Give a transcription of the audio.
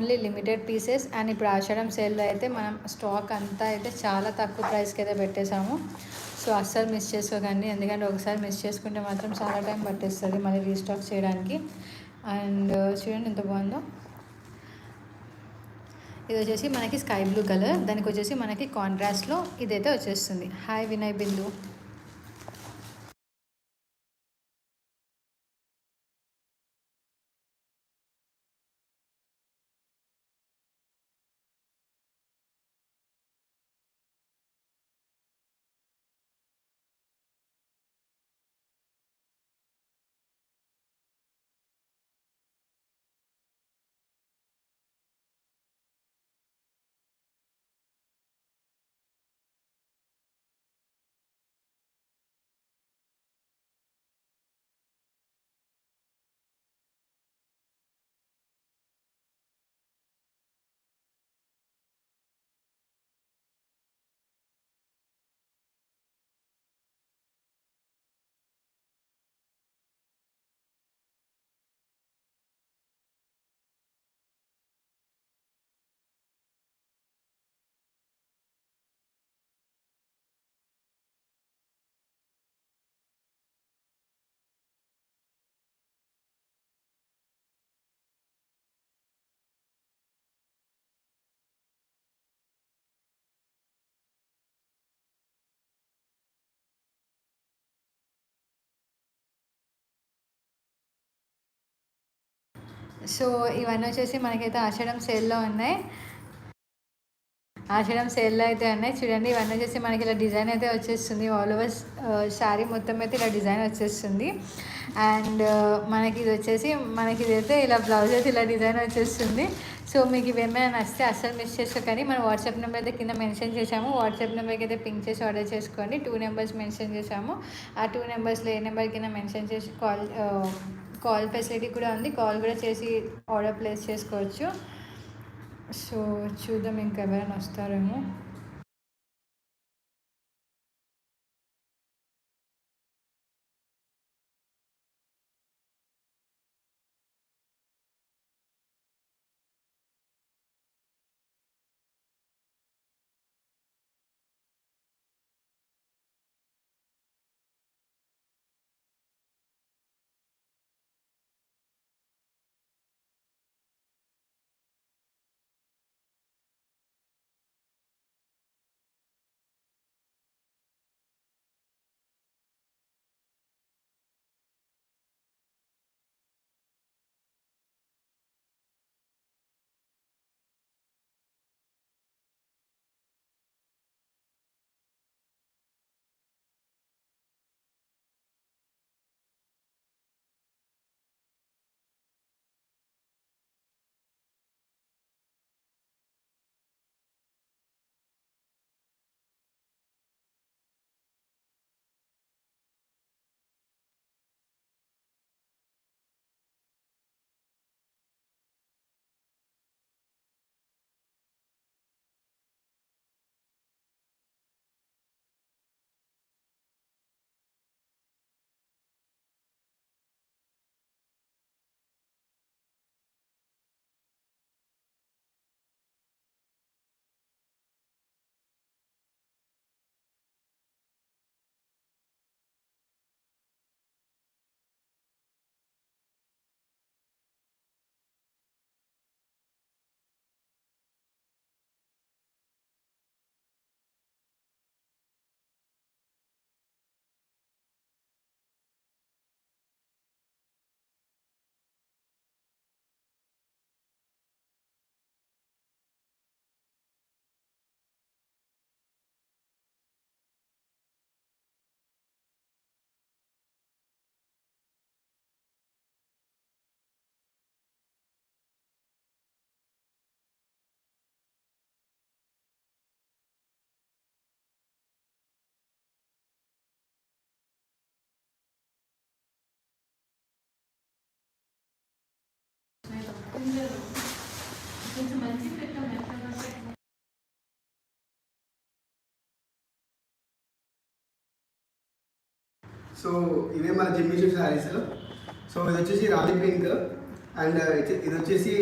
Only limited pieces. And ఇప్పుడు ఆషాఢం సేల్లో అయితే మనం స్టాక్ అంతా అయితే చాలా తక్కువ ప్రైస్కి అయితే పెట్టేశాము. సో అస్సలు మిస్ చేసుకోకండి, ఎందుకంటే ఒకసారి మిస్ చేసుకుంటే మాత్రం చాలా టైం పట్టేస్తుంది మళ్ళీ రీస్టాక్ చేయడానికి. అండ్ చూడండి ఎంత బాగుందో. ఇది వచ్చేసి మనకి స్కై బ్లూ కలర్, దానికి వచ్చేసి మనకి కాంట్రాస్ట్లో ఇదైతే వచ్చేస్తుంది. హాయ్ వినయ్ బిందు. సో ఇవన్నీ వచ్చేసి మనకైతే ఆషాఢం సేల్లో ఉన్నాయి. ఆషాఢం సేల్లో అయితే ఉన్నాయి చూడండి. ఇవన్నీ వచ్చేసి మనకి ఇలా డిజైన్ అయితే వచ్చేస్తుంది. ఆల్ ఓవర్ శారీ మొత్తం అయితే ఇలా డిజైన్ వచ్చేస్తుంది. అండ్ మనకి ఇది వచ్చేసి మనకి ఇదైతే ఇలా బ్లౌజ్ అయితే ఇలా డిజైన్ వచ్చేస్తుంది. సో మీకు ఇవేమైనా నచ్చితే అస్సలు మిస్ చేసుకోకండి. మన వాట్సాప్ నెంబర్ అయితే కింద మెన్షన్ చేసాము. వాట్సాప్ నెంబర్కి అయితే పింక్ చేసి ఆర్డర్ చేసుకోండి. 2 నెంబర్స్ మెన్షన్ చేసాము. ఆ 2 నెంబర్స్లో ఏ నెంబర్ కింద మెన్షన్ చేసి కాల్ ఫెసిలిటీ కూడా ఉంది. కాల్ కూడా చేసి ఆర్డర్ ప్లేస్ చేసుకోవచ్చు. సో చూద్దాం ఇంకెవరైనా వస్తారేమో. సో ఇవే మన జిమ్మి షూ శారీస్. సో ఇది వచ్చేసి రాణి పింక్ అండ్ ఇది వచ్చేసి